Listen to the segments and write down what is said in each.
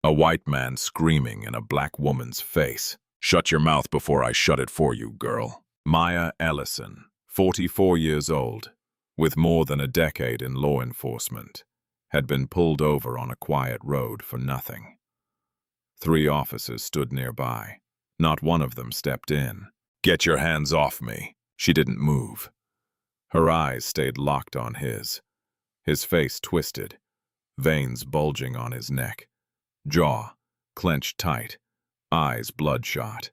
A white man screaming in a black woman's face. "Shut your mouth before I shut it for you, girl." Maya Ellison, 44 years old, with more than a decade in law enforcement, had been pulled over on a quiet road for nothing. 3 officers stood nearby. Not one of them stepped in. "Get your hands off me." She didn't move. Her eyes stayed locked on his. His face twisted, veins bulging on his neck, jaw clenched tight, eyes bloodshot.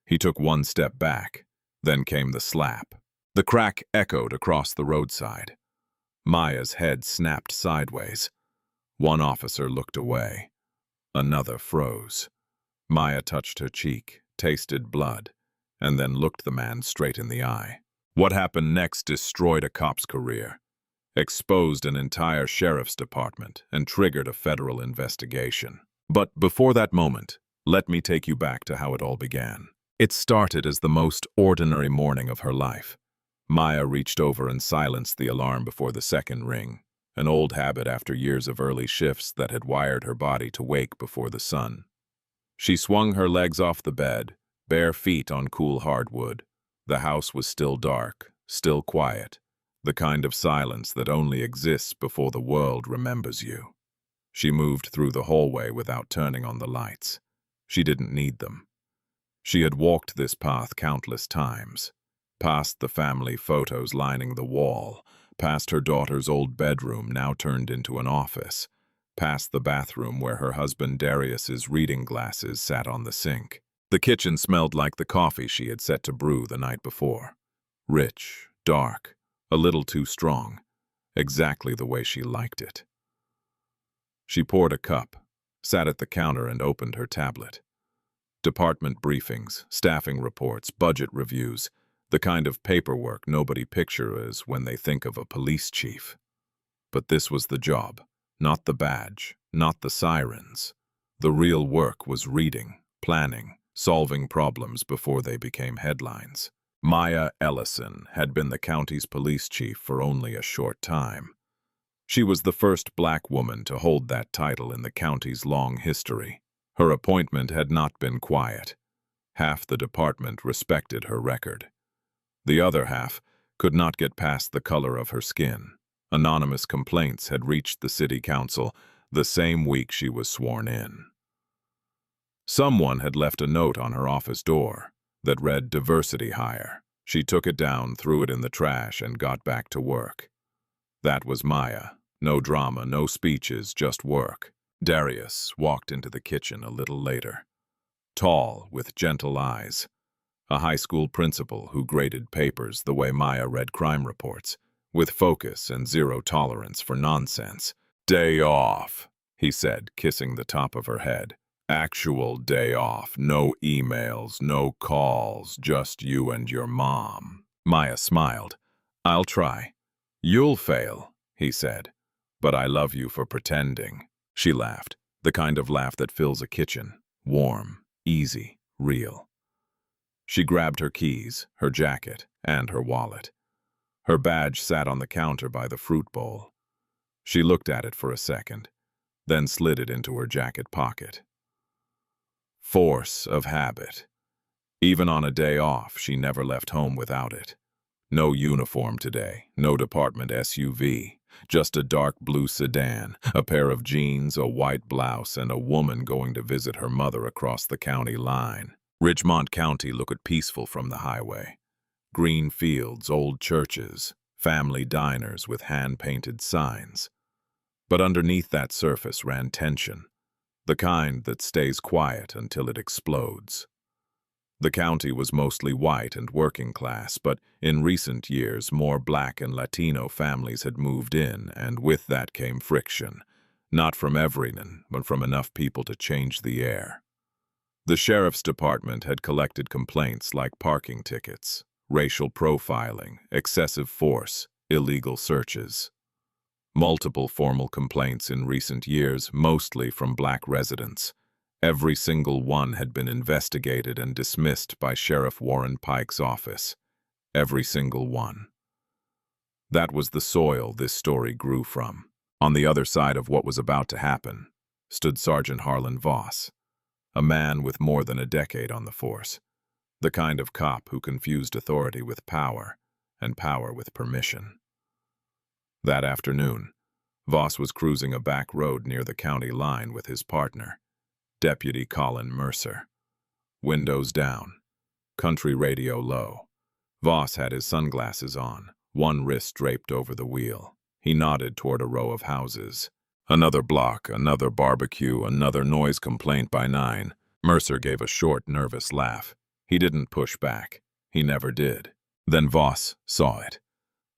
He took one step back. Then came the slap. The crack echoed across the roadside. Maya's head snapped sideways. One officer looked away. Another froze. Maya touched her cheek, tasted blood, and then looked the man straight in the eye. What happened next destroyed a cop's career, exposed an entire sheriff's department, and triggered a federal investigation. But before that moment, let me take you back to how it all began. It started as the most ordinary morning of her life. Maya reached over and silenced the alarm before the second ring, an old habit after years of early shifts that had wired her body to wake before the sun. She swung her legs off the bed, bare feet on cool hardwood. The house was still dark, still quiet, the kind of silence that only exists before the world remembers you. She moved through the hallway without turning on the lights. She didn't need them. She had walked this path countless times, past the family photos lining the wall, past her daughter's old bedroom now turned into an office, past the bathroom where her husband Darius's reading glasses sat on the sink. The kitchen smelled like the coffee she had set to brew the night before. Rich, dark, a little too strong, exactly the way she liked it. She poured a cup, sat at the counter and opened her tablet. Department briefings, staffing reports, budget reviews, the kind of paperwork nobody pictures when they think of a police chief. But this was the job, not the badge, not the sirens. The real work was reading, planning, solving problems before they became headlines. Maya Ellison had been the county's police chief for only a short time. She was the first black woman to hold that title in the county's long history. Her appointment had not been quiet. Half the department respected her record. The other half could not get past the color of her skin. Anonymous complaints had reached the city council the same week she was sworn in. Someone had left a note on her office door that read "Diversity Hire." She took it down, threw it in the trash, and got back to work. That was Maya. No drama, no speeches, just work. Darius walked into the kitchen a little later. Tall, with gentle eyes. A high school principal who graded papers the way Maya read crime reports, with focus and zero tolerance for nonsense. "Day off," he said, kissing the top of her head. "Actual day off, no emails, no calls, just you and your mom." Maya smiled. "I'll try." "You'll fail," he said. "But I love you for pretending." She laughed, the kind of laugh that fills a kitchen. Warm, easy, real. She grabbed her keys, her jacket, and her wallet. Her badge sat on the counter by the fruit bowl. She looked at it for a second, then slid it into her jacket pocket. Force of habit. Even on a day off, she never left home without it. No uniform today, no department SUV, just a dark blue sedan, a pair of jeans, a white blouse, and a woman going to visit her mother across the county line. Ridgemont County looked peaceful from the highway. Green fields, old churches, family diners with hand-painted signs. But underneath that surface ran tension, the kind that stays quiet until it explodes. The county was mostly white and working class, but in recent years more Black and Latino families had moved in, and with that came friction, not from everyone, but from enough people to change the air. The sheriff's department had collected complaints like parking tickets, racial profiling, excessive force, illegal searches. Multiple formal complaints in recent years, mostly from Black residents. Every single one had been investigated and dismissed by Sheriff Warren Pike's office. Every single one. That was the soil this story grew from. On the other side of what was about to happen, stood Sergeant Harlan Voss, a man with more than a decade on the force, the kind of cop who confused authority with power and power with permission. That afternoon, Voss was cruising a back road near the county line with his partner, Deputy Colin Mercer. Windows down, country radio low. Voss had his sunglasses on, one wrist draped over the wheel. He nodded toward a row of houses. Another block, another barbecue, another noise complaint by 9. Mercer gave a short, nervous laugh. He didn't push back. He never did. Then Voss saw it.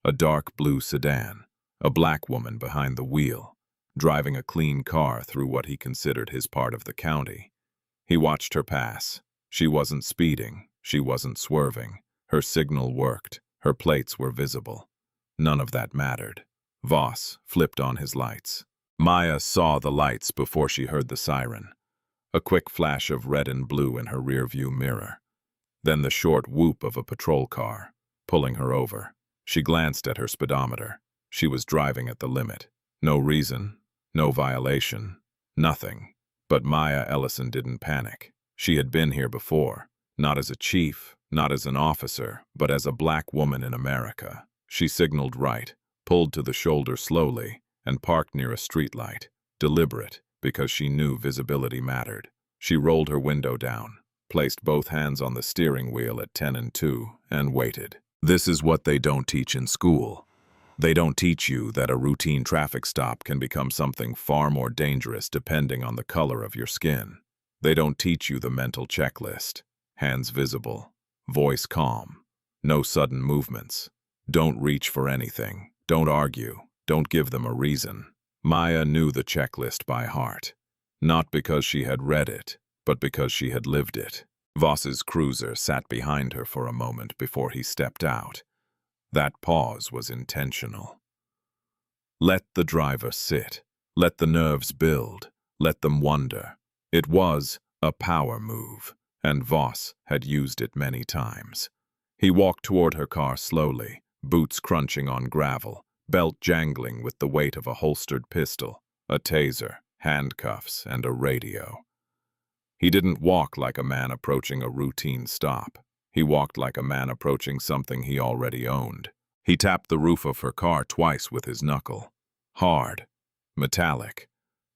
A dark blue sedan, a black woman behind the wheel, driving a clean car through what he considered his part of the county. He watched her pass. She wasn't speeding. She wasn't swerving. Her signal worked. Her plates were visible. None of that mattered. Voss flipped on his lights. Maya saw the lights before she heard the siren. A quick flash of red and blue in her rearview mirror. Then the short whoop of a patrol car, pulling her over. She glanced at her speedometer. She was driving at the limit. No reason, no violation, nothing. But Maya Ellison didn't panic. She had been here before, not as a chief, not as an officer, but as a black woman in America. She signaled right, pulled to the shoulder slowly, and parked near a streetlight, deliberate, because she knew visibility mattered. She rolled her window down, placed both hands on the steering wheel at 10 and 2, and waited. This is what they don't teach in school. They don't teach you that a routine traffic stop can become something far more dangerous depending on the color of your skin. They don't teach you the mental checklist. Hands visible, voice calm, no sudden movements. Don't reach for anything. Don't argue. Don't give them a reason. Maya knew the checklist by heart, not because she had read it, but because she had lived it. Voss's cruiser sat behind her for a moment before he stepped out. That pause was intentional. Let the driver sit. Let the nerves build. Let them wonder. It was a power move, and Voss had used it many times. He walked toward her car slowly, boots crunching on gravel, belt jangling with the weight of a holstered pistol, a taser, handcuffs, and a radio. He didn't walk like a man approaching a routine stop. He walked like a man approaching something he already owned. He tapped the roof of her car twice with his knuckle. Hard, metallic,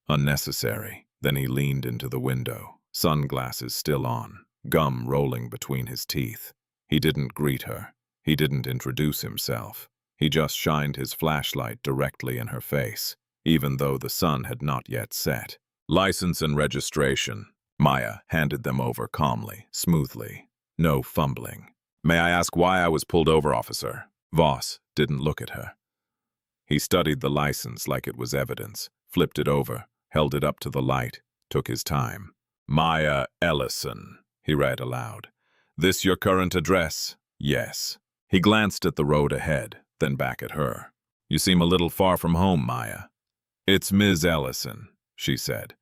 unnecessary. Then he leaned into the window, sunglasses still on, gum rolling between his teeth. He didn't greet her. He didn't introduce himself. He just shined his flashlight directly in her face, even though the sun had not yet set. License and registration. Maya handed them over calmly, smoothly. No fumbling. May I ask why I was pulled over, officer? Voss didn't look at her. He studied the license like it was evidence, flipped it over, held it up to the light, took his time. Maya Ellison, he read aloud. This your current address? Yes. He glanced at the road ahead, then back at her. You seem a little far from home, Maya. It's Ms. Ellison, she said.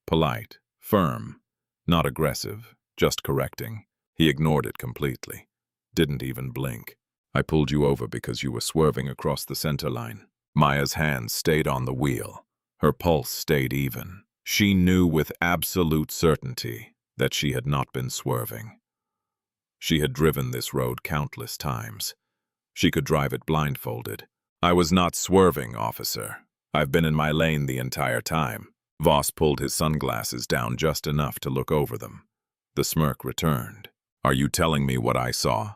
Polite, firm, not aggressive, just correcting. He ignored it completely. Didn't even blink. I pulled you over because you were swerving across the center line. Maya's hands stayed on the wheel. Her pulse stayed even. She knew with absolute certainty that she had not been swerving. She had driven this road countless times. She could drive it blindfolded. I was not swerving, officer. I've been in my lane the entire time. Voss pulled his sunglasses down just enough to look over them. The smirk returned. Are you telling me what I saw?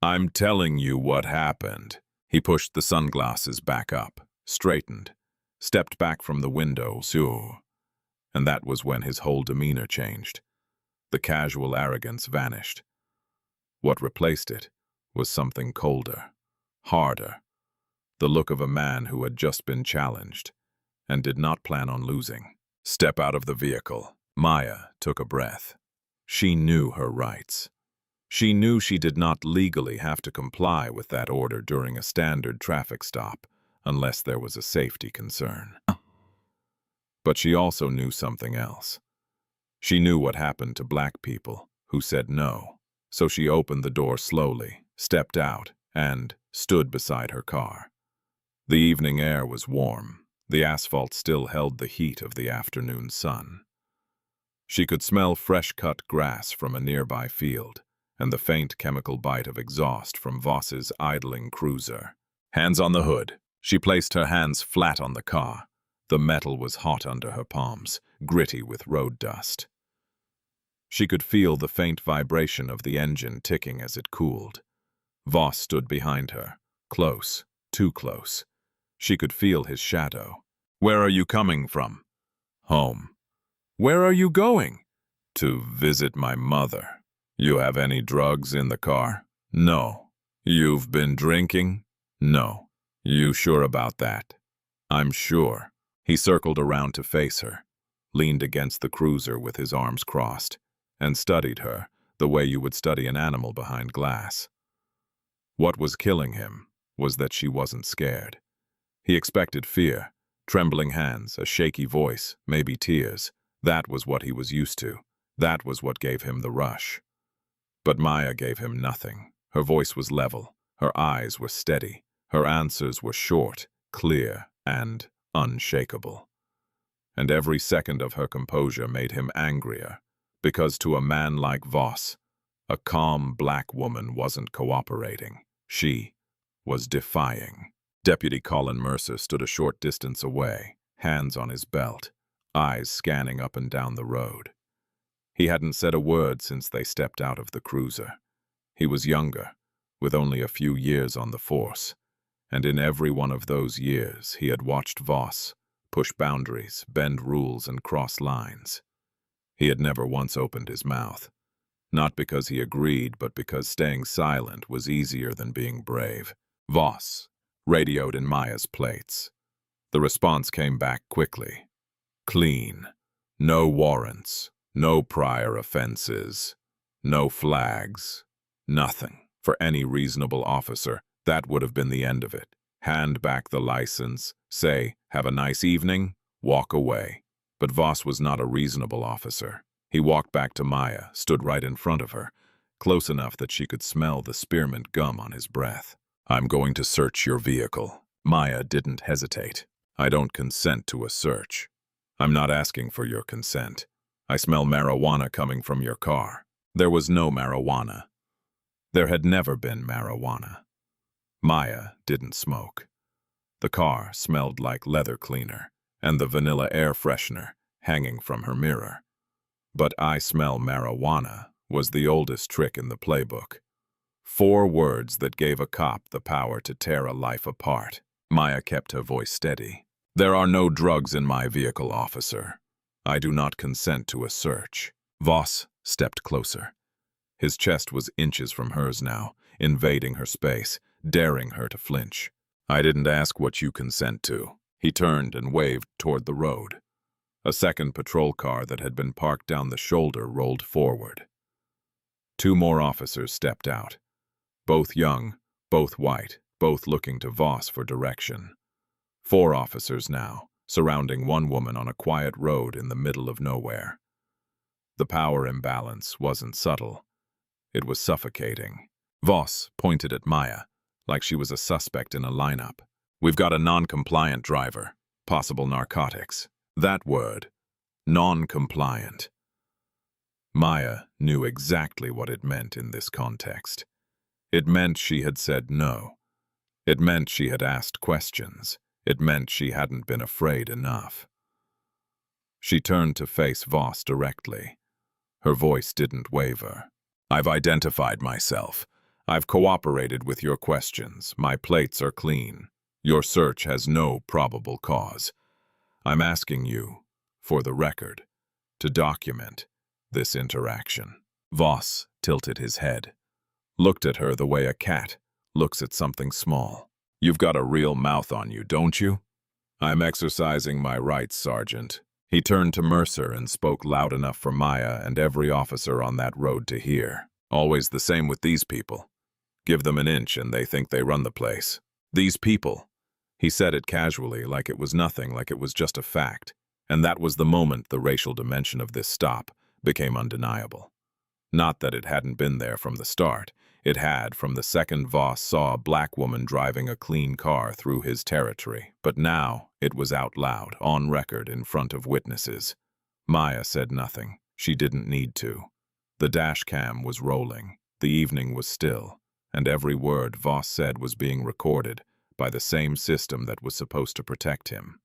I'm telling you what happened. He pushed the sunglasses back up, straightened, stepped back from the window, and that was when his whole demeanor changed. The casual arrogance vanished. What replaced it was something colder, harder, the look of a man who had just been challenged and did not plan on losing. Step out of the vehicle. Maya took a breath. She knew her rights. She knew she did not legally have to comply with that order during a standard traffic stop unless there was a safety concern. But she also knew something else. She knew what happened to black people who said no, so she opened the door slowly, stepped out, and stood beside her car. The evening air was warm. The asphalt still held the heat of the afternoon sun. She could smell fresh-cut grass from a nearby field, and the faint chemical bite of exhaust from Voss's idling cruiser. Hands on the hood. She placed her hands flat on the car. The metal was hot under her palms, gritty with road dust. She could feel the faint vibration of the engine ticking as it cooled. Voss stood behind her, close, too close. She could feel his shadow. "Where are you coming from?" "Home." "Where are you going?" "To visit my mother." "You have any drugs in the car?" "No." "You've been drinking?" "No." "You sure about that?" "I'm sure." He circled around to face her, leaned against the cruiser with his arms crossed, and studied her the way you would study an animal behind glass. What was killing him was that she wasn't scared. He expected fear, trembling hands, a shaky voice, maybe tears. That was what he was used to. That was what gave him the rush. But Maya gave him nothing. Her voice was level. Her eyes were steady. Her answers were short, clear, and unshakable. And every second of her composure made him angrier, because to a man like Voss, a calm black woman wasn't cooperating. She was defying. Deputy Colin Mercer stood a short distance away, hands on his belt, eyes scanning up and down the road. He hadn't said a word since they stepped out of the cruiser. He was younger, with only a few years on the force, and in every one of those years he had watched Voss push boundaries, bend rules, and cross lines. He had never once opened his mouth, not because he agreed, but because staying silent was easier than being brave. "Voss," radioed in Maya's plates. The response came back quickly. "Clean. No warrants. No prior offenses. No flags. Nothing. For any reasonable officer, that would have been the end of it. Hand back the license, say, 'Have a nice evening,' walk away." But Voss was not a reasonable officer. He walked back to Maya, stood right in front of her, close enough that she could smell the spearmint gum on his breath. "I'm going to search your vehicle." Maya didn't hesitate. "I don't consent to a search. I'm not asking for your consent. I smell marijuana coming from your car." There was no marijuana. There had never been marijuana. Maya didn't smoke. The car smelled like leather cleaner and the vanilla air freshener hanging from her mirror. But "I smell marijuana" was the oldest trick in the playbook. 4 words that gave a cop the power to tear a life apart. Maya kept her voice steady. "There are no drugs in my vehicle, officer. I do not consent to a search." Voss stepped closer. His chest was inches from hers now, invading her space, daring her to flinch. "I didn't ask what you consent to." He turned and waved toward the road. A second patrol car that had been parked down the shoulder rolled forward. 2 more officers stepped out. Both young, both white, both looking to Voss for direction. 4 officers now, surrounding one woman on a quiet road in the middle of nowhere. The power imbalance wasn't subtle. It was suffocating. Voss pointed at Maya, like she was a suspect in a lineup. "We've got a non-compliant driver. Possible narcotics." That word, non-compliant. Maya knew exactly what it meant in this context. It meant she had said no. It meant she had asked questions. It meant she hadn't been afraid enough. She turned to face Voss directly. Her voice didn't waver. "I've identified myself. I've cooperated with your questions. My plates are clean. Your search has no probable cause. I'm asking you, for the record, to document this interaction." Voss tilted his head, looked at her the way a cat looks at something small. "You've got a real mouth on you, don't you?" "I'm exercising my rights, Sergeant." He turned to Mercer and spoke loud enough for Maya and every officer on that road to hear. "Always the same with these people. Give them an inch and they think they run the place. These people." He said it casually, like it was nothing, like it was just a fact. And that was the moment the racial dimension of this stop became undeniable. Not that it hadn't been there from the start. It had from the second Voss saw a black woman driving a clean car through his territory. But now it was out loud, on record, in front of witnesses. Maya said nothing. She didn't need to. The dash cam was rolling. The evening was still. And every word Voss said was being recorded by the same system that was supposed to protect him.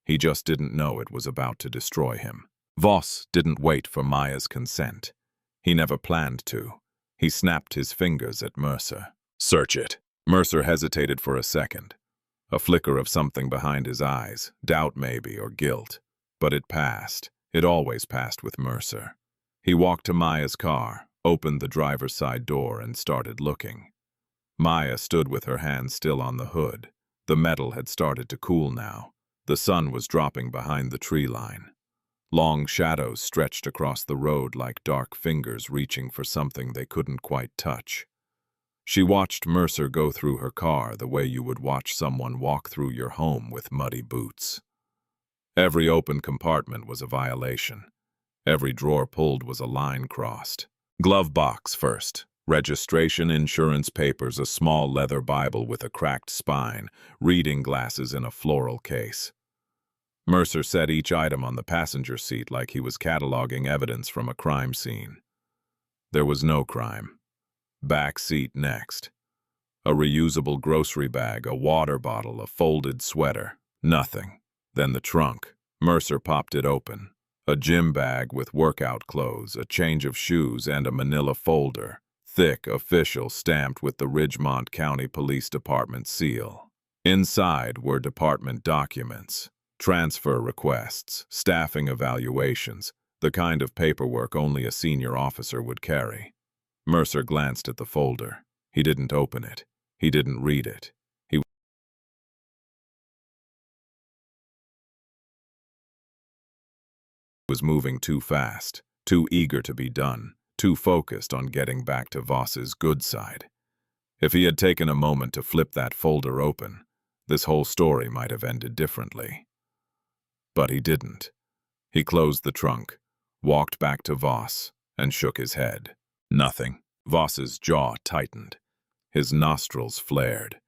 He just didn't know it was about to destroy him. Voss didn't wait for Maya's consent. He never planned to. He snapped his fingers at Mercer. "Search it." Mercer hesitated for a second. A flicker of something behind his eyes, doubt maybe, or guilt. But it passed. It always passed with Mercer. He walked to Maya's car, opened the driver's side door, and started looking. Maya stood with her hand still on the hood. The metal had started to cool now. The sun was dropping behind the tree line. Long shadows stretched across the road like dark fingers reaching for something they couldn't quite touch. She watched Mercer go through her car the way you would watch someone walk through your home with muddy boots. Every open compartment was a violation. Every drawer pulled was a line crossed. Glove box first. Registration, insurance papers, a small leather Bible with a cracked spine, reading glasses in a floral case. Mercer set each item on the passenger seat like he was cataloging evidence from a crime scene. There was no crime. Back seat next. A reusable grocery bag, a water bottle, a folded sweater. Nothing. Then the trunk. Mercer popped it open. A gym bag with workout clothes, a change of shoes, and a manila folder. Thick, official, stamped with the Ridgemont County Police Department seal. Inside were department documents. Transfer requests, staffing evaluations, the kind of paperwork only a senior officer would carry. Mercer glanced at the folder. He didn't open it. He didn't read it. He was moving too fast, too eager to be done, too focused on getting back to Voss's good side. If he had taken a moment to flip that folder open, this whole story might have ended differently. But he didn't. He closed the trunk, walked back to Voss, and shook his head. Nothing. Voss's jaw tightened. His nostrils flared.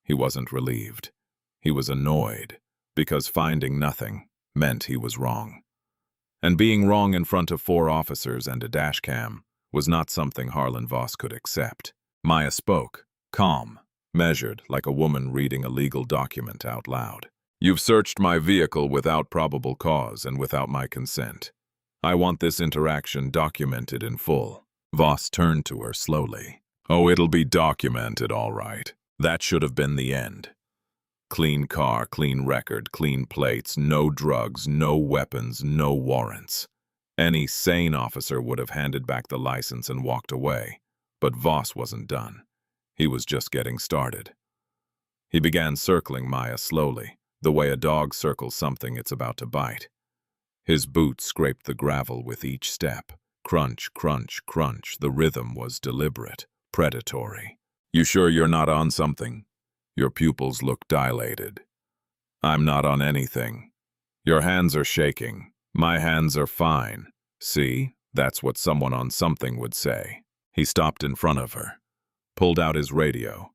He wasn't relieved. He was annoyed, because finding nothing meant he was wrong. And being wrong in front of 4 officers and a dash cam was not something Harlan Voss could accept. Maya spoke, calm, measured, like a woman reading a legal document out loud. "You've searched my vehicle without probable cause and without my consent. I want this interaction documented in full." Voss turned to her slowly. "Oh, it'll be documented, all right. That should have been the end. Clean car, clean record, clean plates, no drugs, no weapons, no warrants. Any sane officer would have handed back the license and walked away. But Voss wasn't done. He was just getting started." He began circling Maya slowly, the way a dog circles something it's about to bite. His boot scraped the gravel with each step. Crunch, crunch, crunch. The rhythm was deliberate, predatory. "You sure you're not on something?" Your pupils look dilated. "I'm not on anything. Your hands are shaking. My hands are fine. See, that's what someone on something would say." He stopped in front of her, pulled out his radio,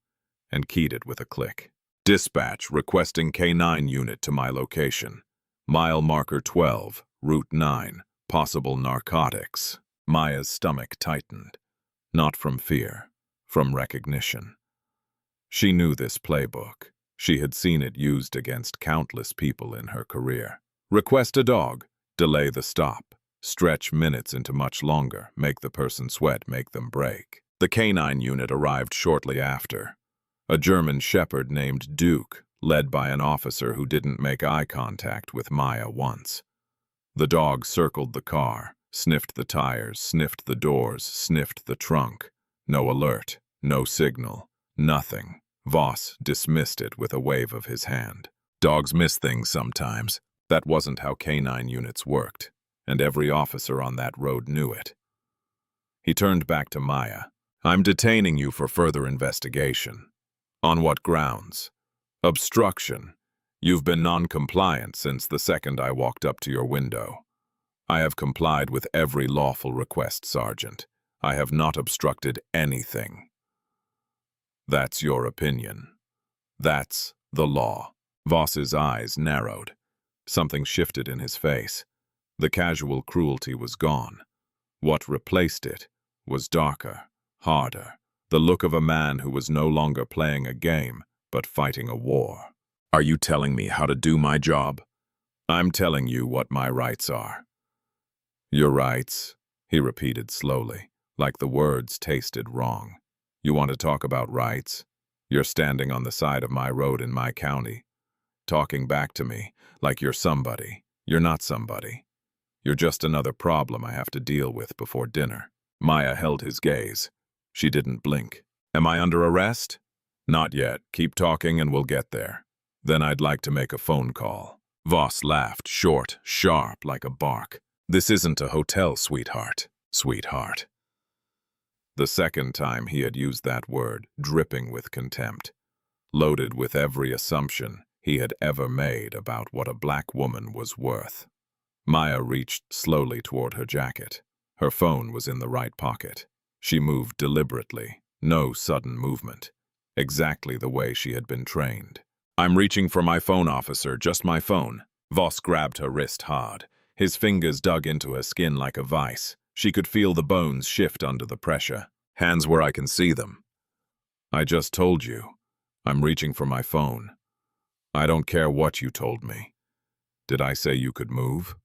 and keyed it with a click. "Dispatch requesting K9 unit to my location. Mile marker 12, Route 9, possible narcotics." Maya's stomach tightened. Not from fear, from recognition. She knew this playbook. She had seen it used against countless people in her career. Request a dog, delay the stop, stretch minutes into much longer, make the person sweat, make them break. The K9 unit arrived shortly after. A German shepherd named Duke, led by an officer who didn't make eye contact with Maya once. The dog circled the car, sniffed the tires, sniffed the doors, sniffed the trunk. No alert, no signal, nothing. Voss dismissed it with a wave of his hand. Dogs miss things sometimes. That wasn't how K9 units worked, and every officer on that road knew it. He turned back to Maya. "I'm detaining you for further investigation." "On what grounds?" "Obstruction. You've been non-compliant since the second I walked up to your window." "I have complied with every lawful request, Sergeant. I have not obstructed anything. That's your opinion. That's the law. Voss's eyes narrowed. Something shifted in his face. The casual cruelty was gone. What replaced it was darker, harder, the look of a man who was no longer playing a game, but fighting a war. Are you telling me how to do my job? I'm telling you what my rights are. Your rights, he repeated slowly, like the words tasted wrong. You want to talk about rights? You're standing on the side of my road in my county, talking back to me like you're somebody. You're not somebody. You're just another problem I have to deal with before dinner. Maya held his gaze. She didn't blink. Am I under arrest? Not yet. Keep talking and we'll get there. Then I'd like to make a phone call. Voss laughed, short, sharp, like a bark. This isn't a hotel, sweetheart. Sweetheart. The second time he had used that word, dripping with contempt, loaded with every assumption he had ever made about what a black woman was worth. Maya reached slowly toward her jacket. Her phone was in the right pocket. She moved deliberately, no sudden movement, exactly the way she had been trained. I'm reaching for my phone, officer, just my phone. Voss grabbed her wrist hard. His fingers dug into her skin like a vice. She could feel the bones shift under the pressure. Hands where I can see them. I just told you. I'm reaching for my phone. I don't care what you told me. Did I say you could move?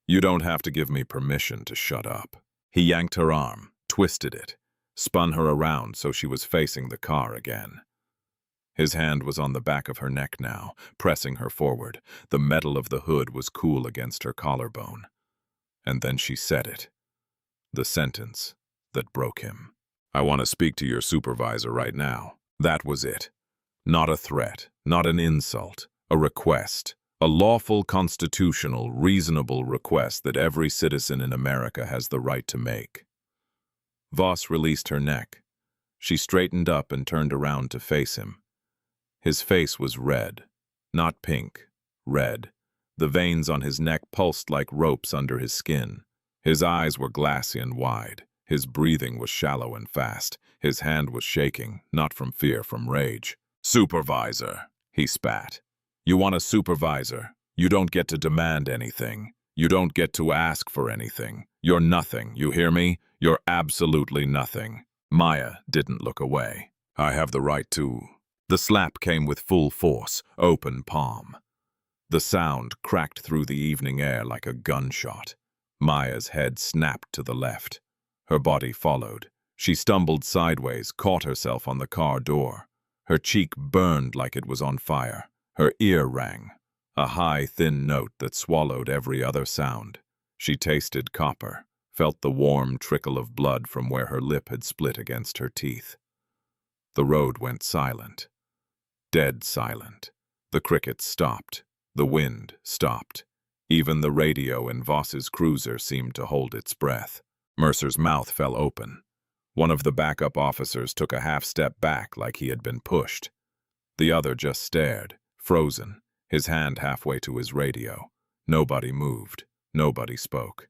You don't have to give me permission to shut up. He yanked her arm, twisted it, spun her around so she was facing the car again. His hand was on the back of her neck now, pressing her forward. The metal of the hood was cool against her collarbone. And then she said it. The sentence that broke him. I want to speak to your supervisor right now. That was it. Not a threat, not an insult, a request. A lawful, constitutional, reasonable request that every citizen in America has the right to make. Voss released her neck. She straightened up and turned around to face him. His face was red, not pink, red. The veins on his neck pulsed like ropes under his skin. His eyes were glassy and wide. His breathing was shallow and fast. His hand was shaking, not from fear, from rage. Supervisor, he spat. You want a supervisor. You don't get to demand anything. You don't get to ask for anything. You're nothing, you hear me? You're absolutely nothing. Maya didn't look away. I have the right to... The slap came with full force, open palm. The sound cracked through the evening air like a gunshot. Maya's head snapped to the left. Her body followed. She stumbled sideways, caught herself on the car door. Her cheek burned like it was on fire. Her ear rang, a high, thin note that swallowed every other sound. She tasted copper, felt the warm trickle of blood from where her lip had split against her teeth. The road went silent. Dead silent. The crickets stopped. The wind stopped. Even the radio in Voss's cruiser seemed to hold its breath. Mercer's mouth fell open. One of the backup officers took a half-step back like he had been pushed. The other just stared, frozen, his hand halfway to his radio. Nobody moved. Nobody spoke.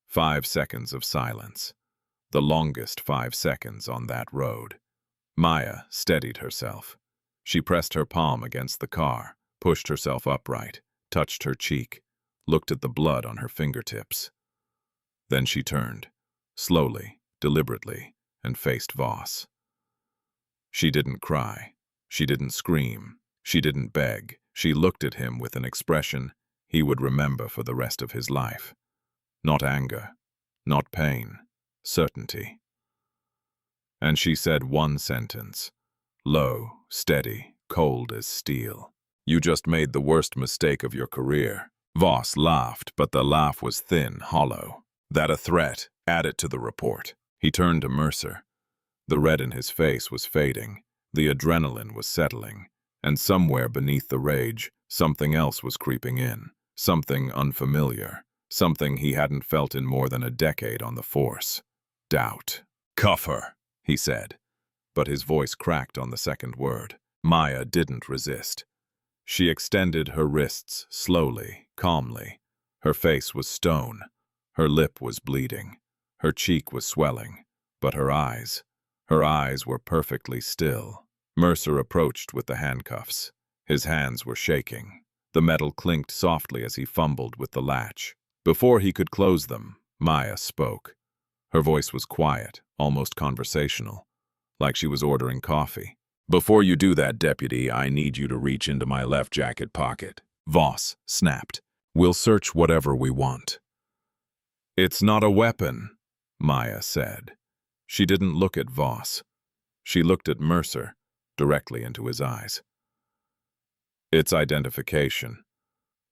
5 seconds of silence. The longest 5 seconds on that road. Maya steadied herself. She pressed her palm against the car, pushed herself upright, touched her cheek, looked at the blood on her fingertips. Then she turned, slowly, deliberately, and faced Voss. She didn't cry. She didn't scream. She didn't beg. She looked at him with an expression he would remember for the rest of his life. Not anger, not pain, certainty. And she said one sentence, low, steady, cold as steel. You just made the worst mistake of your career. Voss laughed, but the laugh was thin, hollow. That a threat? Add it to the report. He turned to Mercer. The red in his face was fading. The adrenaline was settling. And somewhere beneath the rage, something else was creeping in. Something unfamiliar. Something he hadn't felt in more than a decade on the force. Doubt. Cuff her, he said. But his voice cracked on the second word. Maya didn't resist. She extended her wrists slowly, calmly. Her face was stone. Her lip was bleeding. Her cheek was swelling, but her eyes were perfectly still. Mercer approached with the handcuffs. His hands were shaking. The metal clinked softly as he fumbled with the latch. Before he could close them, Maya spoke. Her voice was quiet, almost conversational, like she was ordering coffee. "Before you do that, deputy, I need you to reach into my left jacket pocket." Voss snapped. "We'll search whatever we want." "It's not a weapon," Maya said. She didn't look at Voss. She looked at Mercer, directly into his eyes. "It's identification.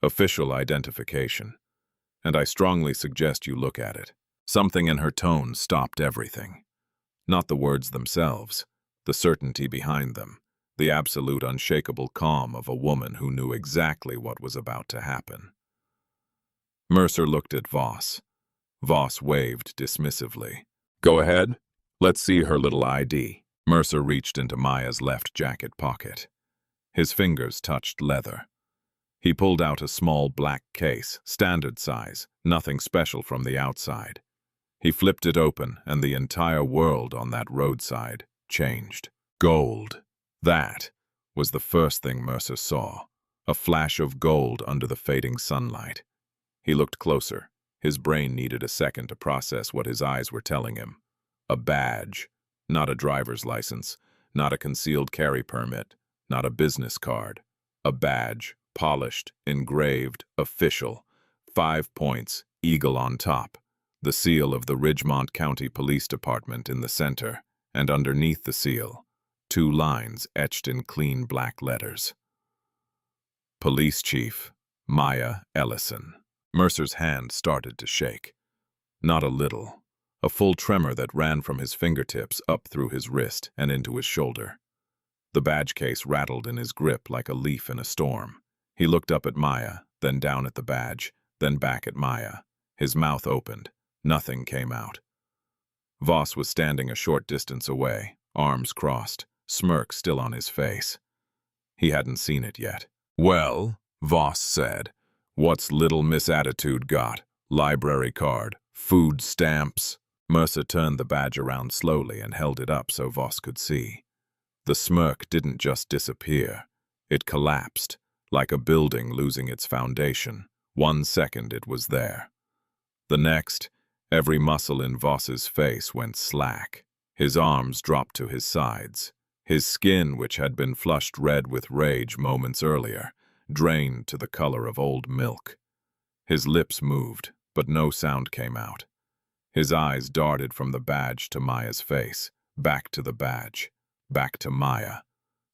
Official identification. And I strongly suggest you look at it." Something in her tone stopped everything. Not the words themselves, the certainty behind them, the absolute unshakable calm of a woman who knew exactly what was about to happen. Mercer looked at Voss. Voss waved dismissively. "Go ahead. Let's see her little ID." Mercer reached into Maya's left jacket pocket. His fingers touched leather. He pulled out a small black case, standard size, nothing special from the outside. He flipped it open, and the entire world on that roadside changed. Gold. That was the first thing Mercer saw, a flash of gold under the fading sunlight. He looked closer. His brain needed a second to process what his eyes were telling him. A badge, not a driver's license, not a concealed carry permit, not a business card. A badge, polished, engraved, official, 5 points, eagle on top. The seal of the Ridgemont County Police Department in the center, and underneath the seal, 2 lines etched in clean black letters. Police Chief Maya Ellison. Mercer's hand started to shake. Not a little. A full tremor that ran from his fingertips up through his wrist and into his shoulder. The badge case rattled in his grip like a leaf in a storm. He looked up at Maya, then down at the badge, then back at Maya. His mouth opened. Nothing came out. Voss was standing a short distance away, arms crossed, smirk still on his face. He hadn't seen it yet. "Well," Voss said, "what's little Miss Attitude got? Library card, food stamps?" Mercer turned the badge around slowly and held it up so Voss could see. The smirk didn't just disappear. It collapsed, like a building losing its foundation. 1 second it was there. The next, every muscle in Voss's face went slack. His arms dropped to his sides. His skin, which had been flushed red with rage moments earlier, drained to the color of old milk. His lips moved, but no sound came out. His eyes darted from the badge to Maya's face, back to the badge, back to Maya,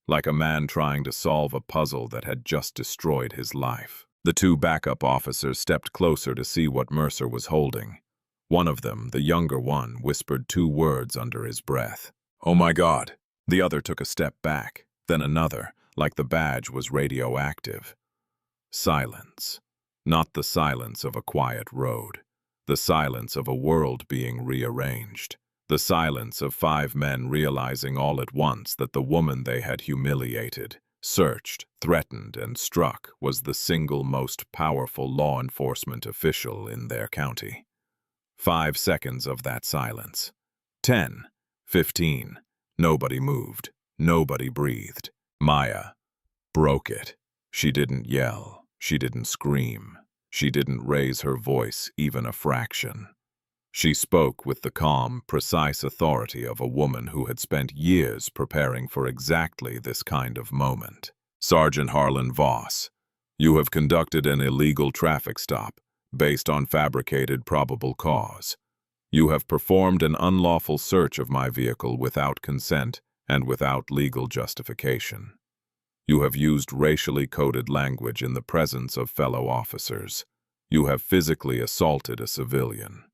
like a man trying to solve a puzzle that had just destroyed his life. The 2 backup officers stepped closer to see what Mercer was holding. One of them, the younger one, whispered 2 words under his breath. "Oh my God." The other took a step back, then another, like the badge was radioactive. Silence. Not the silence of a quiet road. The silence of a world being rearranged. The silence of 5 men realizing all at once that the woman they had humiliated, searched, threatened, and struck was the single most powerful law enforcement official in their county. 5 seconds of that silence. 10, 15. Nobody moved. Nobody breathed. Maya broke it. She didn't yell. She didn't scream. She didn't raise her voice even a fraction. She spoke with the calm, precise authority of a woman who had spent years preparing for exactly this kind of moment. "Sergeant Harlan Voss, you have conducted an illegal traffic stop based on fabricated probable cause. You have performed an unlawful search of my vehicle without consent and without legal justification. You have used racially coded language in the presence of fellow officers. You have physically assaulted a civilian.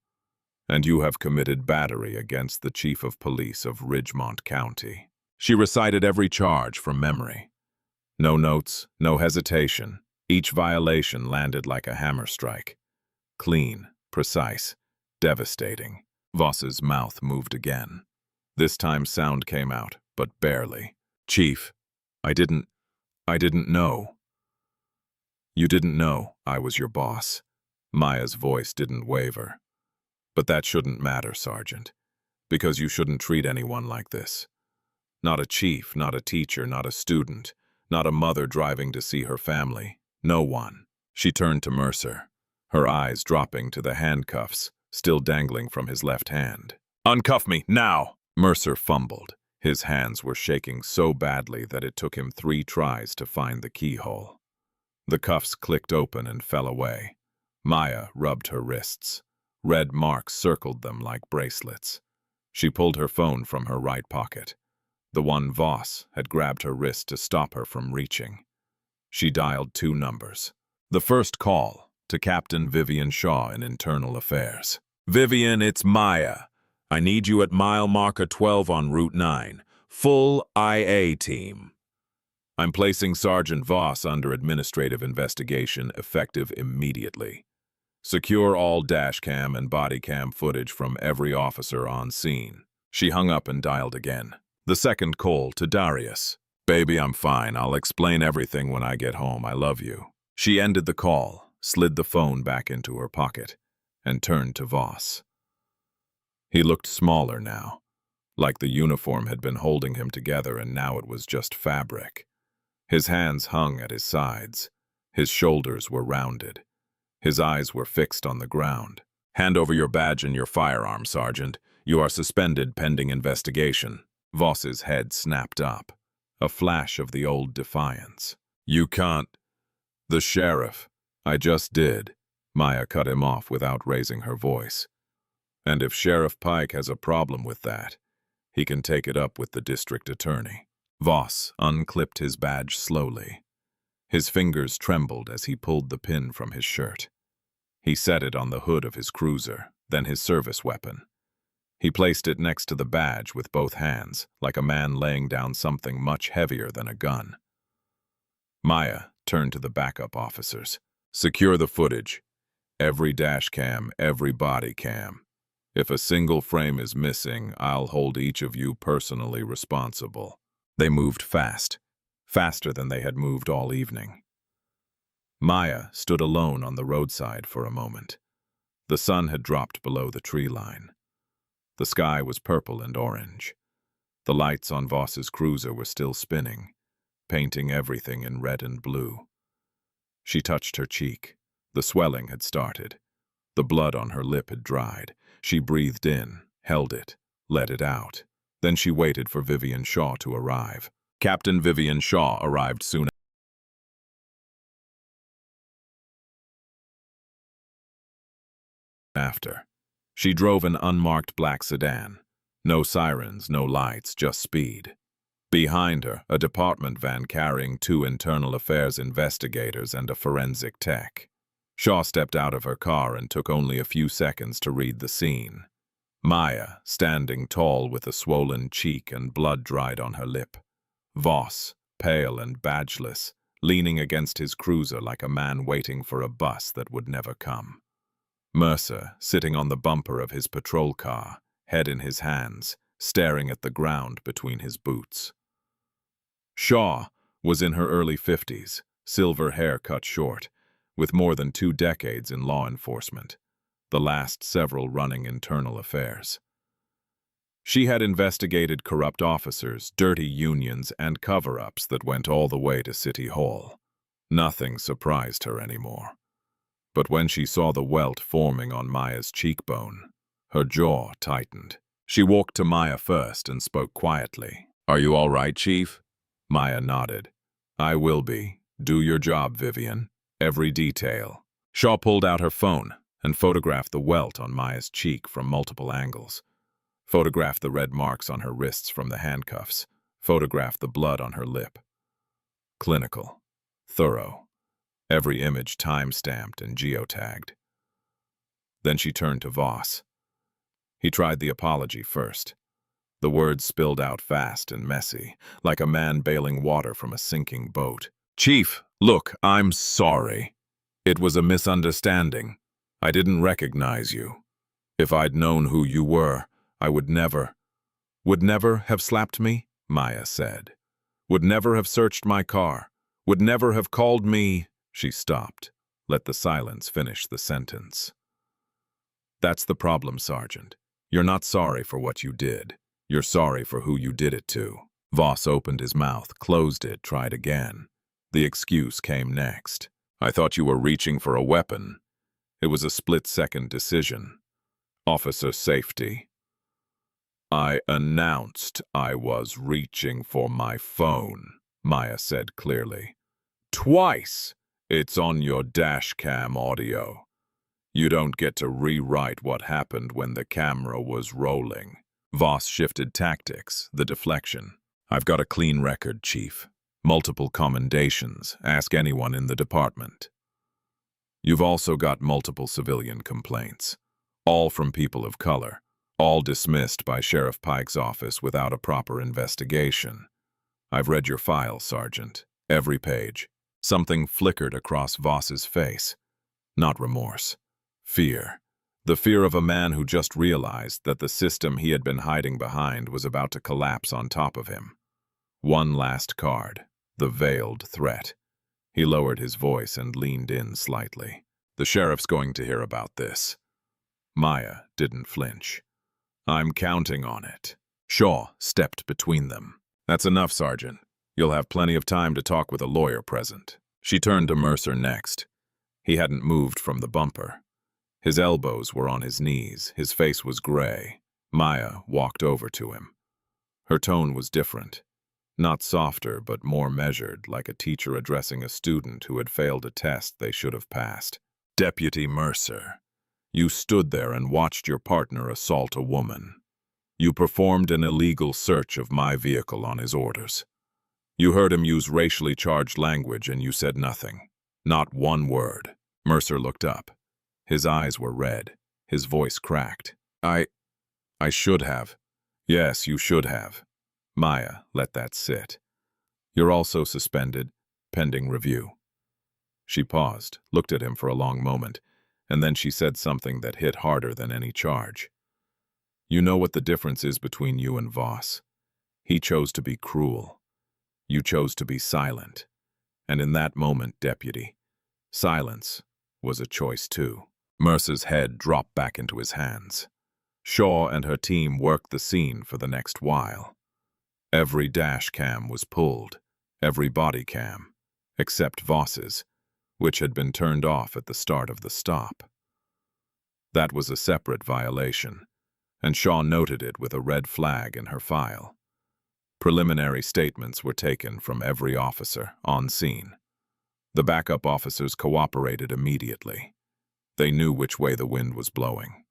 And you have committed battery against the chief of police of Ridgemont County." She recited every charge from memory. No notes, no hesitation. Each violation landed like a hammer strike. Clean, precise, devastating. Voss's mouth moved again. This time sound came out, but barely. "Chief, I didn't know." "You didn't know I was your boss." Maya's voice didn't waver. But that shouldn't matter, Sergeant, because you shouldn't treat anyone like this. Not a chief, not a teacher, not a student, not a mother driving to see her family. No one. She turned to Mercer, her eyes dropping to the handcuffs still dangling from his left hand. "Uncuff me, now!" Mercer fumbled. His hands were shaking so badly that it took him 3 tries to find the keyhole. The cuffs clicked open and fell away. Maya rubbed her wrists. Red marks circled them like bracelets. She pulled her phone from her right pocket. The one Voss had grabbed her wrist to stop her from reaching. She dialed 2 numbers. The first call, to Captain Vivian Shaw in Internal Affairs. "Vivian, it's Maya. I need you at mile marker 12 on Route 9. Full IA team. I'm placing Sergeant Voss under administrative investigation, effective immediately. Secure all dashcam and bodycam footage from every officer on scene." She hung up and dialed again. The second call, to Darius. "Baby, I'm fine. I'll explain everything when I get home. I love you." She ended the call, slid the phone back into her pocket, and turned to Voss. He looked smaller now, like the uniform had been holding him together and now it was just fabric. His hands hung at his sides. His shoulders were rounded. His eyes were fixed on the ground. "Hand over your badge and your firearm, Sergeant. You are suspended pending investigation." Voss's head snapped up, a flash of the old defiance. "You can't." "The sheriff." "I just did." Maya cut him off without raising her voice. "And if Sheriff Pike has a problem with that, he can take it up with the district attorney." Voss unclipped his badge slowly. His fingers trembled as he pulled the pin from his shirt. He set it on the hood of his cruiser, then his service weapon. He placed it next to the badge with both hands, like a man laying down something much heavier than a gun. Maya turned to the backup officers. "Secure the footage. Every dash cam, every body cam. If a single frame is missing, I'll hold each of you personally responsible." They moved fast, faster than they had moved all evening. Maya stood alone on the roadside for a moment. The sun had dropped below the tree line. The sky was purple and orange. The lights on Voss's cruiser were still spinning, painting everything in red and blue. She touched her cheek. The swelling had started. The blood on her lip had dried. She breathed in, held it, let it out. Then she waited for Vivian Shaw to arrive. Captain Vivian Shaw arrived soon after. She drove an unmarked black sedan. No sirens, no lights, just speed. Behind her, a department van carrying 2 internal affairs investigators and a forensic tech. Shaw stepped out of her car and took only a few seconds to read the scene. Maya, standing tall with a swollen cheek and blood dried on her lip. Voss, pale and badgeless, leaning against his cruiser like a man waiting for a bus that would never come. Mercer, sitting on the bumper of his patrol car, head in his hands, staring at the ground between his boots. Shaw was in her early 50s, silver hair cut short, with more than 2 decades in law enforcement, the last several running internal affairs. She had investigated corrupt officers, dirty unions, and cover-ups that went all the way to City Hall. Nothing surprised her anymore. But when she saw the welt forming on Maya's cheekbone, her jaw tightened. She walked to Maya first and spoke quietly. "Are you all right, Chief?" Maya nodded. "I will be. Do your job, Vivian. Every detail." Shaw pulled out her phone and photographed the welt on Maya's cheek from multiple angles. Photographed the red marks on her wrists from the handcuffs. Photographed the blood on her lip. Clinical. Thorough. Every image time-stamped and geotagged. Then she turned to Voss. He tried the apology first. The words spilled out fast and messy, like a man bailing water from a sinking boat. "Chief, look, I'm sorry. It was a misunderstanding. I didn't recognize you. If I'd known who you were, I would never have slapped me," Maya said. "Would never have searched my car. Would never have called me." She stopped. Let the silence finish the sentence. That's the problem, Sergeant. You're not sorry for what you did. You're sorry for who you did it to. Voss opened his mouth, closed it, tried again. The excuse came next. I thought you were reaching for a weapon. It was a split-second decision. Officer safety. I announced I was reaching for my phone, Maya said clearly. Twice! It's on your dash cam audio. You don't get to rewrite what happened when the camera was rolling. Voss shifted tactics, the deflection. I've got a clean record, Chief. Multiple commendations. Ask anyone in the department. You've also got multiple civilian complaints, all from people of color, all dismissed by Sheriff Pike's office without a proper investigation. I've read your file, Sergeant. Every page. Something flickered across Voss's face. Not remorse. Fear. The fear of a man who just realized that the system he had been hiding behind was about to collapse on top of him. One last card. The veiled threat. He lowered his voice and leaned in slightly. The sheriff's going to hear about this. Maya didn't flinch. I'm counting on it. Shaw stepped between them. That's enough, Sergeant. You'll have plenty of time to talk with a lawyer present. She turned to Mercer next. He hadn't moved from the bumper. His elbows were on his knees. His face was gray. Maya walked over to him. Her tone was different. Not softer, but more measured, like a teacher addressing a student who had failed a test they should have passed. Deputy Mercer, you stood there and watched your partner assault a woman. You performed an illegal search of my vehicle on his orders. You heard him use racially charged language and you said nothing. Not one word. Mercer looked up. His eyes were red. His voice cracked. I should have. Yes, you should have. Maya, let that sit. You're also suspended, pending review. She paused, looked at him for a long moment, and then she said something that hit harder than any charge. You know what the difference is between you and Voss. He chose to be cruel. You chose to be silent. And in that moment, Deputy, silence was a choice too. Mercer's head dropped back into his hands. Shaw and her team worked the scene for the next while. Every dash cam was pulled, every body cam, except Voss's, which had been turned off at the start of the stop. That was a separate violation, and Shaw noted it with a red flag in her file. Preliminary statements were taken from every officer on scene. The backup officers cooperated immediately. They knew which way the wind was blowing.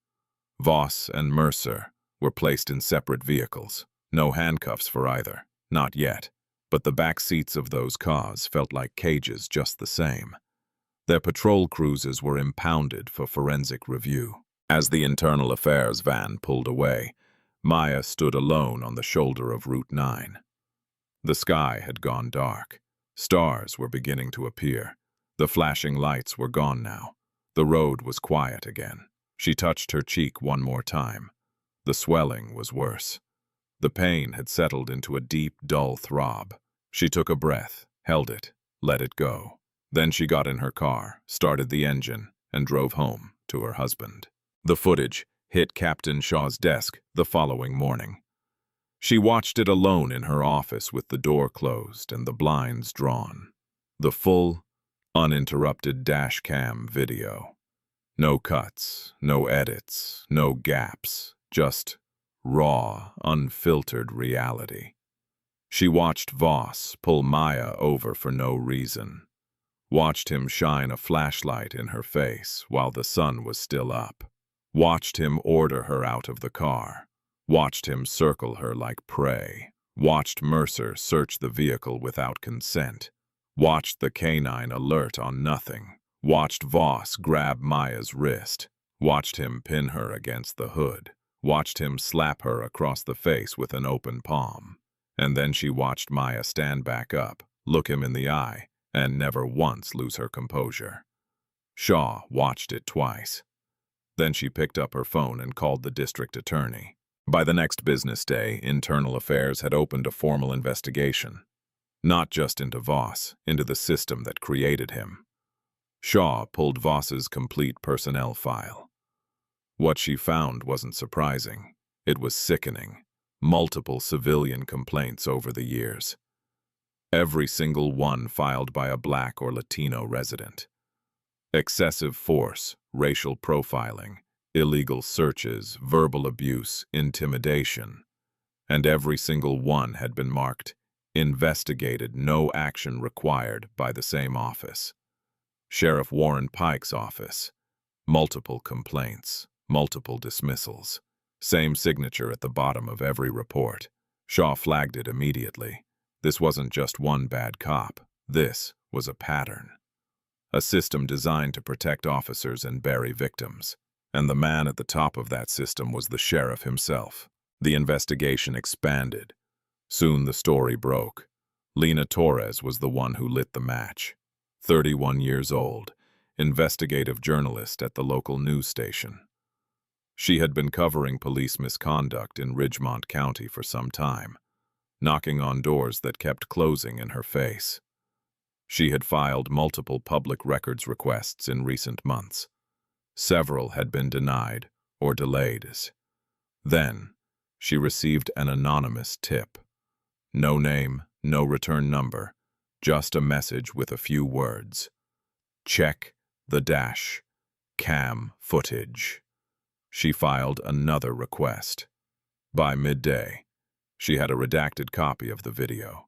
Voss and Mercer were placed in separate vehicles. No handcuffs for either, not yet, but the back seats of those cars felt like cages just the same. Their patrol cruisers were impounded for forensic review. As the internal affairs van pulled away, Maya stood alone on the shoulder of Route 9. The sky had gone dark. Stars were beginning to appear. The flashing lights were gone now. The road was quiet again. She touched her cheek one more time. The swelling was worse. The pain had settled into a deep, dull throb. She took a breath, held it, let it go. Then she got in her car, started the engine, and drove home to her husband. The footage hit Captain Shaw's desk the following morning. She watched it alone in her office with the door closed and the blinds drawn. The full, uninterrupted dash cam video. No cuts, no edits, no gaps, just raw, unfiltered reality. She watched Voss pull Maya over for no reason. Watched him shine a flashlight in her face while the sun was still up. Watched him order her out of the car. Watched him circle her like prey. Watched Mercer search the vehicle without consent. Watched the canine alert on nothing. Watched Voss grab Maya's wrist. Watched him pin her against the hood. Watched him slap her across the face with an open palm. And then she watched Maya stand back up, look him in the eye, and never once lose her composure. Shaw watched it twice. Then she picked up her phone and called the district attorney. By the next business day, Internal Affairs had opened a formal investigation. Not just into Voss, into the system that created him. Shaw pulled Voss's complete personnel file. What she found wasn't surprising. It was sickening. Multiple civilian complaints over the years. Every single one filed by a Black or Latino resident. Excessive force, racial profiling, illegal searches, verbal abuse, intimidation. And every single one had been marked, investigated, no action required by the same office. Sheriff Warren Pike's office. Multiple complaints, multiple dismissals. Same signature at the bottom of every report. Shaw flagged it immediately. This wasn't just one bad cop. This was a pattern. A system designed to protect officers and bury victims. And the man at the top of that system was the sheriff himself. The investigation expanded. Soon the story broke. Lena Torres was the one who lit the match. 31 years old, investigative journalist at the local news station. She had been covering police misconduct in Ridgemont County for some time, knocking on doors that kept closing in her face. She had filed multiple public records requests in recent months. Several had been denied or delayed. Then, she received an anonymous tip. No name, no return number, just a message with a few words. Check the dash cam footage. She filed another request. By midday, she had a redacted copy of the video,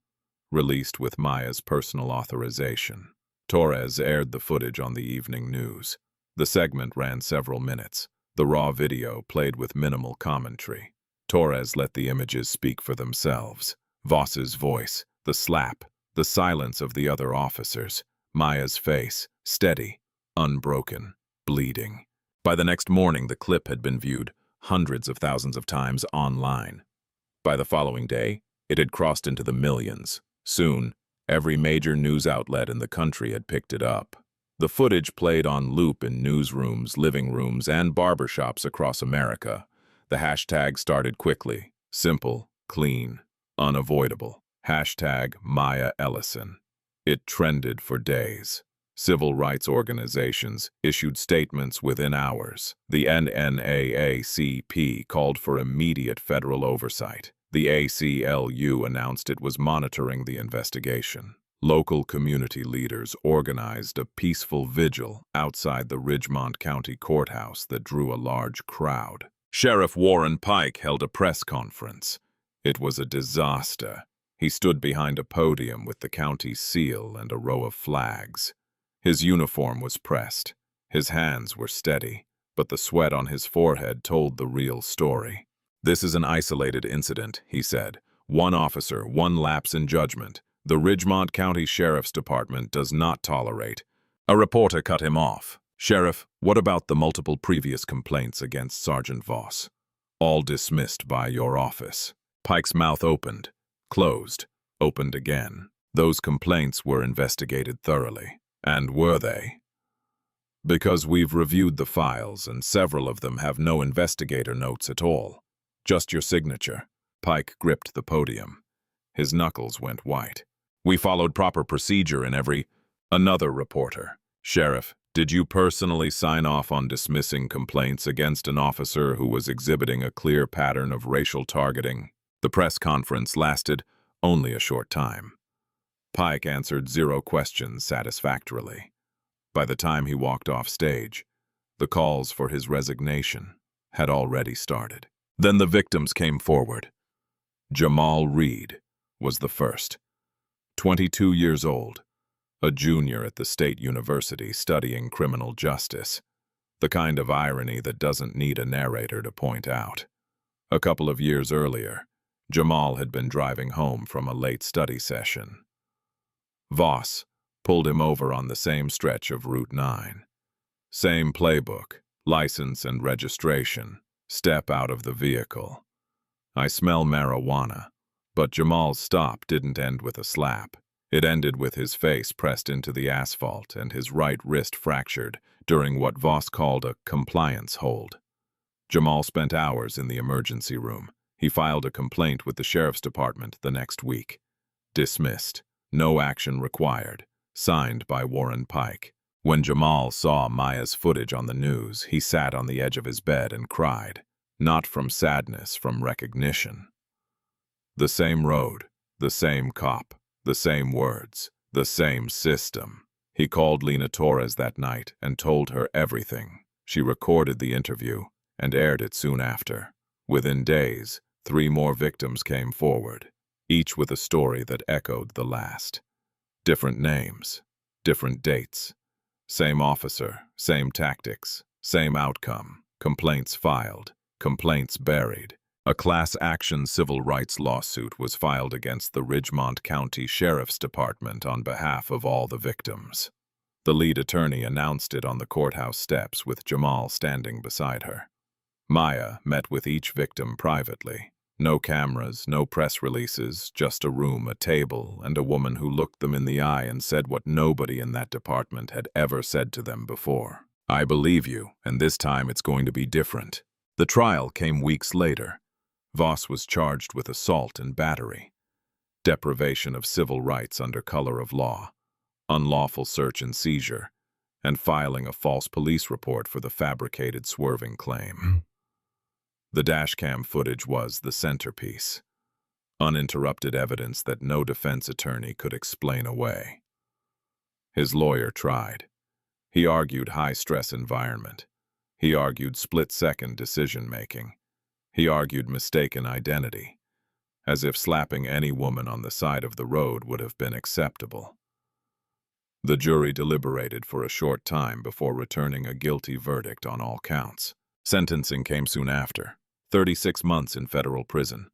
released with Maya's personal authorization. Torres aired the footage on the evening news. The segment ran several minutes. The raw video played with minimal commentary. Torres let the images speak for themselves. Voss's voice, the slap, the silence of the other officers, Maya's face, steady, unbroken, bleeding. By the next morning, the clip had been viewed hundreds of thousands of times online. By the following day, it had crossed into the millions. Soon, every major news outlet in the country had picked it up. The footage played on loop in newsrooms, living rooms, and barbershops across America. The hashtag started quickly. Simple, clean, unavoidable. Hashtag Maya Ellison. It trended for days. Civil rights organizations issued statements within hours. The NNAACP called for immediate federal oversight. The ACLU announced it was monitoring the investigation. Local community leaders organized a peaceful vigil outside the Ridgemont County Courthouse that drew a large crowd. Sheriff Warren Pike held a press conference. It was a disaster. He stood behind a podium with the county's seal and a row of flags. His uniform was pressed. His hands were steady, but the sweat on his forehead told the real story. "This is an isolated incident," he said. "One officer, one lapse in judgment. The Ridgemont County Sheriff's Department does not tolerate." A reporter cut him off. "Sheriff, what about the multiple previous complaints against Sergeant Voss? All dismissed by your office." Pike's mouth opened, closed, opened again. Those complaints were investigated thoroughly. And were they? Because we've reviewed the files, and several of them have no investigator notes at all. Just your signature. Pike gripped the podium. His knuckles went white. "We followed proper procedure in every—" Another reporter. "Sheriff, did you personally sign off on dismissing complaints against an officer who was exhibiting a clear pattern of racial targeting?" The press conference lasted only a short time. Pike answered 0 questions satisfactorily. By the time he walked off stage, the calls for his resignation had already started. Then the victims came forward. Jamal Reed was the first. 22 years old, a junior at the state university studying criminal justice. The kind of irony that doesn't need a narrator to point out. A couple of years earlier, Jamal had been driving home from a late study session. Voss pulled him over on the same stretch of Route 9. Same playbook, license and registration, step out of the vehicle. "I smell marijuana," but Jamal's stop didn't end with a slap. It ended with his face pressed into the asphalt and his right wrist fractured during what Voss called a compliance hold. Jamal spent hours in the emergency room. He filed a complaint with the sheriff's department the next week. Dismissed. No action required. Signed by Warren Pike. When Jamal saw Maya's footage on the news, he sat on the edge of his bed and cried, not from sadness, from recognition. The same road, the same cop, the same words, the same system. He called Lina Torres that night and told her everything. She recorded the interview and aired it soon after. Within days, 3 more victims came forward, each with a story that echoed the last. Different names, different dates. Same officer, same tactics, same outcome. Complaints filed, complaints buried. A class-action civil rights lawsuit was filed against the Ridgemont County Sheriff's Department on behalf of all the victims. The lead attorney announced it on the courthouse steps with Jamal standing beside her. Maya met with each victim privately. No cameras, no press releases, just a room, a table, and a woman who looked them in the eye and said what nobody in that department had ever said to them before. "I believe you, and this time it's going to be different." The trial came weeks later. Voss was charged with assault and battery, deprivation of civil rights under color of law, unlawful search and seizure, and filing a false police report for the fabricated swerving claim. The dashcam footage was the centerpiece, uninterrupted evidence that no defense attorney could explain away. His lawyer tried. He argued high-stress environment. He argued split-second decision-making. He argued mistaken identity, as if slapping any woman on the side of the road would have been acceptable. The jury deliberated for a short time before returning a guilty verdict on all counts. Sentencing came soon after. 36 months in federal prison.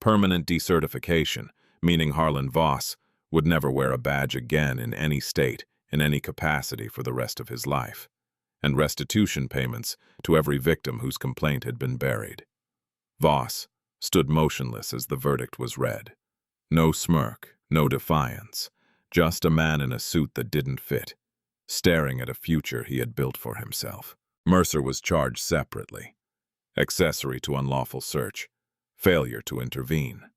Permanent decertification, meaning Harlan Voss would never wear a badge again in any state, in any capacity for the rest of his life. And restitution payments to every victim whose complaint had been buried. Voss stood motionless as the verdict was read. No smirk, no defiance, just a man in a suit that didn't fit, staring at a future he had built for himself. Mercer was charged separately. Accessory to unlawful search, failure to intervene.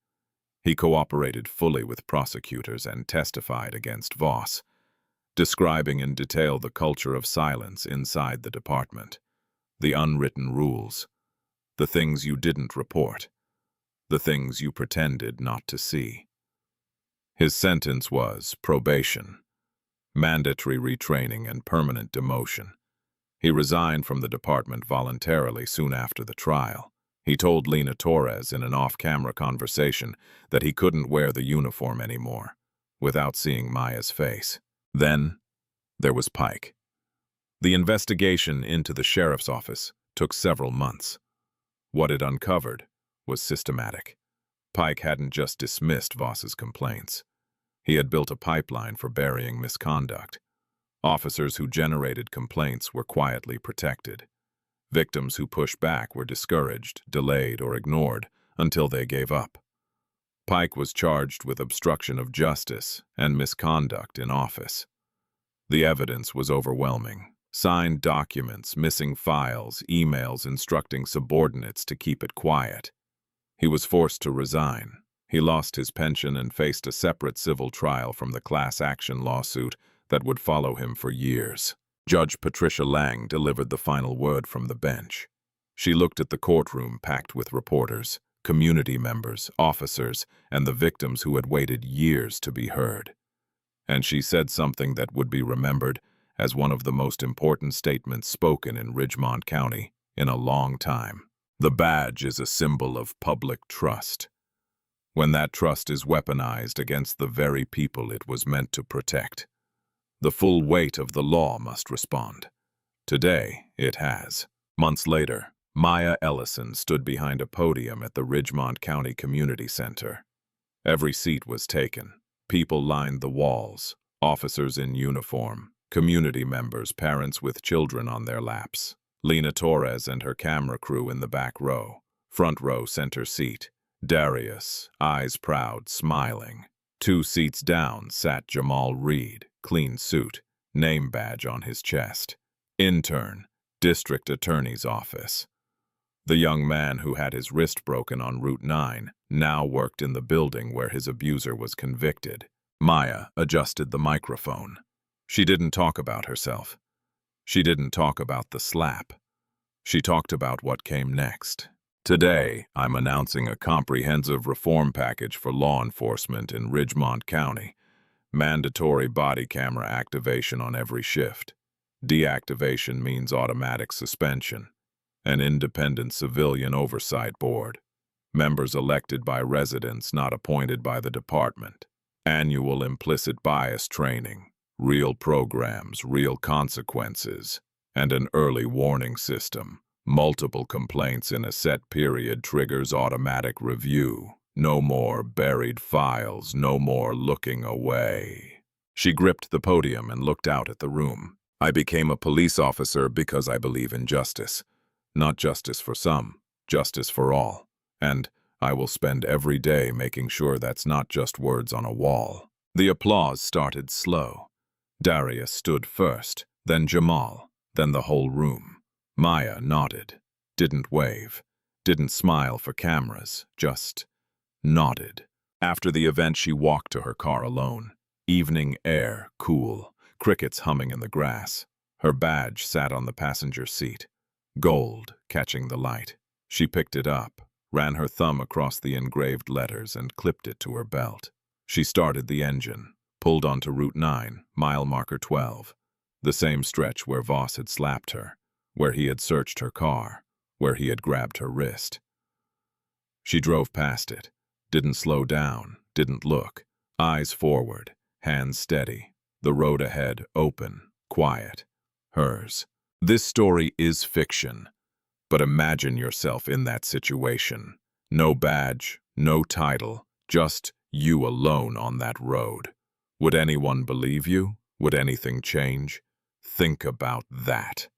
He cooperated fully with prosecutors and testified against Voss, describing in detail the culture of silence inside the department, the unwritten rules, the things you didn't report, the things you pretended not to see. His sentence was probation, mandatory retraining, and permanent demotion. He resigned from the department voluntarily soon after the trial. He told Lina Torres in an off-camera conversation that he couldn't wear the uniform anymore, without seeing Maya's face. Then, there was Pike. The investigation into the sheriff's office took several months. What it uncovered was systematic. Pike hadn't just dismissed Voss's complaints. He had built a pipeline for burying misconduct. Officers who generated complaints were quietly protected. Victims who pushed back were discouraged, delayed, or ignored until they gave up. Pike was charged with obstruction of justice and misconduct in office. The evidence was overwhelming. Signed documents, missing files, emails instructing subordinates to keep it quiet. He was forced to resign. He lost his pension and faced a separate civil trial from the class action lawsuit that would follow him for years. Judge Patricia Lang delivered the final word from the bench. She looked at the courtroom packed with reporters, community members, officers, and the victims who had waited years to be heard. And she said something that would be remembered as one of the most important statements spoken in Ridgemont County in a long time. The badge is a symbol of public trust. When that trust is weaponized against the very people it was meant to protect, the full weight of the law must respond. Today, it has. Months later, Maya Ellison stood behind a podium at the Ridgemont County Community Center. Every seat was taken. People lined the walls, officers in uniform, community members, parents with children on their laps. Lina Torres and her camera crew in the back row, front row center seat. Darius, eyes proud, smiling. 2 seats down sat Jamal Reed, clean suit, name badge on his chest. Intern, district attorney's office. The young man who had his wrist broken on Route 9 now worked in the building where his abuser was convicted. Maya adjusted the microphone. She didn't talk about herself. She didn't talk about the slap. She talked about what came next. Today, I'm announcing a comprehensive reform package for law enforcement in Ridgemont County. Mandatory body camera activation on every shift. Deactivation means automatic suspension. An independent civilian oversight board. Members elected by residents, not appointed by the department. Annual implicit bias training. Real programs, real consequences. And an early warning system. Multiple complaints in a set period triggers automatic review. No more buried files, no more looking away. She gripped the podium and looked out at the room. I became a police officer because I believe in justice. Not justice for some, justice for all. And I will spend every day making sure that's not just words on a wall. The applause started slow. Darius stood first, then Jamal, then the whole room. Maya nodded, didn't wave, didn't smile for cameras, just nodded. After the event, she walked to her car alone. Evening air, cool, crickets humming in the grass. Her badge sat on the passenger seat, gold catching the light. She picked it up, ran her thumb across the engraved letters and clipped it to her belt. She started the engine, pulled onto Route 9, mile marker 12, the same stretch where Voss had slapped her, where he had searched her car, where he had grabbed her wrist. She drove past it, didn't slow down, didn't look, eyes forward, hands steady, the road ahead open, quiet, hers. This story is fiction, but imagine yourself in that situation. No badge, no title, just you alone on that road. Would anyone believe you? Would anything change? Think about that.